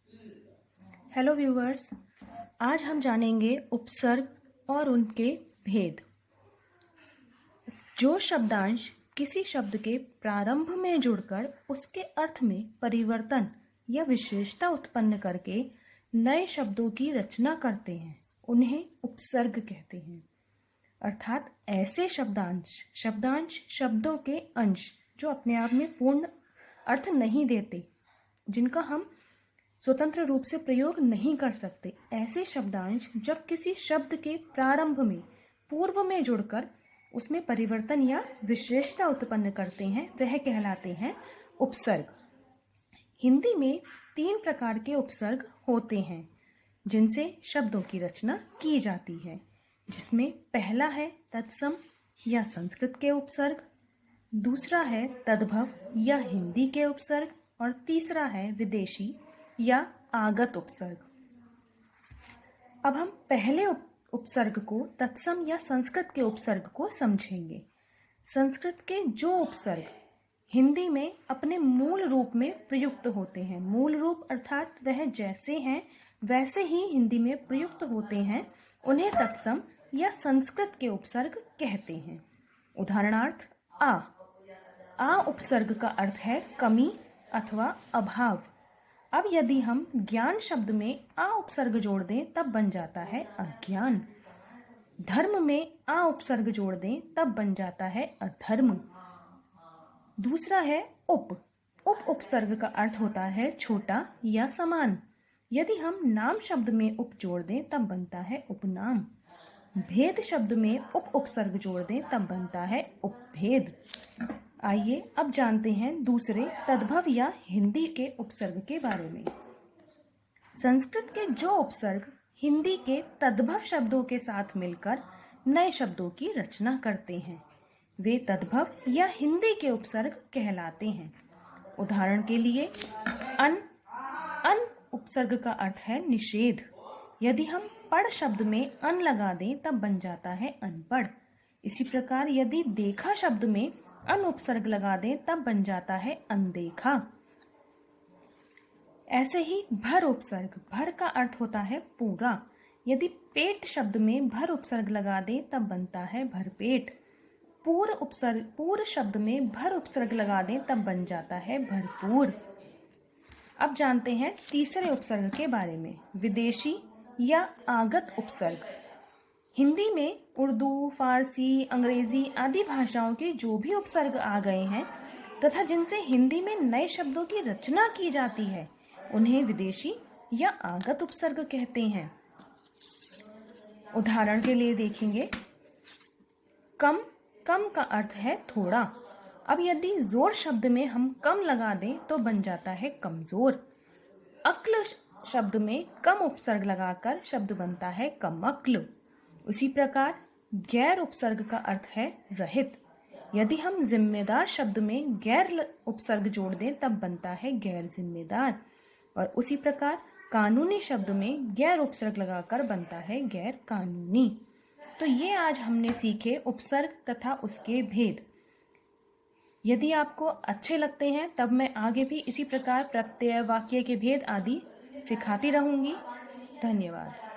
Hello viewers, आज हम जानेंगे उपसर्ग और उनके भेद। जो शब्दांश किसी शब्द के प्रारंभ में जुड़कर उसके अर्थ में परिवर्तन या विशेषता उत्पन्न करके नए शब्दों की रचना करते हैं, उन्हें उपसर्ग कहते हैं। अर्थात ऐसे शब्दांश शब्दों के अंश जो अपने आप में पूर्ण अर्थ नहीं देते, जिनका हम स्वतंत्र रूप से प्रयोग नहीं कर सकते, ऐसे शब्दांश जब किसी शब्द के प्रारंभ में पूर्व में जुड़कर उसमें परिवर्तन या विशेषता उत्पन्न करते हैं, वह कहलाते हैं उपसर्ग। हिंदी में 3 प्रकार के उपसर्ग होते हैं जिनसे शब्दों की रचना की जाती है, जिसमें पहला है तत्सम या संस्कृत के उपसर्ग, दूसरा है तद्भव या हिंदी के उपसर्ग और तीसरा है विदेशी या आगत उपसर्ग। अब हम पहले उपसर्ग को तत्सम या संस्कृत के उपसर्ग को समझेंगे। संस्कृत के जो उपसर्ग हिंदी में अपने मूल रूप में प्रयुक्त होते हैं, मूल रूप अर्थात वह जैसे हैं वैसे ही हिंदी में प्रयुक्त होते हैं, उन्हें तत्सम या संस्कृत के उपसर्ग कहते हैं। उदाहरणार्थ आ उपसर्ग का अर्थ है कमी अथवा अभाव। अब यदि हम ज्ञान शब्द में आ उपसर्ग जोड़ दें तब बन जाता है अज्ञान। धर्म में आ उपसर्ग जोड़ दें तब बन जाता है अधर्म। दूसरा है उप उपसर्ग का अर्थ होता है छोटा या समान। यदि हम नाम शब्द में उप जोड़ दें तब बनता है उपनाम। भेद शब्द में उपसर्ग जोड़ दें तब बनता है उपभेद। आइए अब जानते हैं दूसरे तद्भव या हिंदी के उपसर्ग के बारे में। संस्कृत के जो उपसर्ग हिंदी के तद्भव शब्दों के साथ मिलकर नए शब्दों की रचना करते हैं, वे तद्भव या हिंदी के उपसर्ग कहलाते हैं। उदाहरण के लिए अन उपसर्ग का अर्थ है निषेध। यदि हम पढ़ शब्द में अन लगा दें तब बन जाता है अनपढ़। इसी प्रकार यदि देखा शब्द में अन उपसर्ग लगा दें तब बन जाता है अनदेखा। ऐसे ही भर उपसर्ग, भर का अर्थ होता है पूरा। यदि पेट शब्द में भर उपसर्ग लगा दें तब बनता है भरपेट। पूर शब्द में भर उपसर्ग लगा दें तब बन जाता है भरपूर। अब जानते हैं तीसरे उपसर्ग के बारे में, विदेशी या आगत उपसर्ग। हिंदी में उर्दू, फारसी, अंग्रेजी आदि भाषाओं के जो भी उपसर्ग आ गए हैं तथा जिनसे हिंदी में नए शब्दों की रचना की जाती है, उन्हें विदेशी या आगत उपसर्ग कहते हैं। उदाहरण के लिए देखेंगे, कम का अर्थ है थोड़ा। अब यदि जोर शब्द में हम कम लगा दें तो बन जाता है कमजोर। अक्ल शब्द में कम उपसर्ग लगाकर शब्द बनता है कमअक्ल। उसी प्रकार गैर उपसर्ग का अर्थ है रहित। यदि हम जिम्मेदार शब्द में गैर उपसर्ग जोड़ दें तब बनता है गैर जिम्मेदार। और उसी प्रकार कानूनी शब्द में गैर उपसर्ग लगाकर बनता है गैर कानूनी। तो ये आज हमने सीखे उपसर्ग तथा उसके भेद। यदि आपको अच्छे लगते हैं तब मैं आगे भी इसी प्रकार प्रत्यय, वाक्य के भेद आदि सिखाती रहूंगी। धन्यवाद।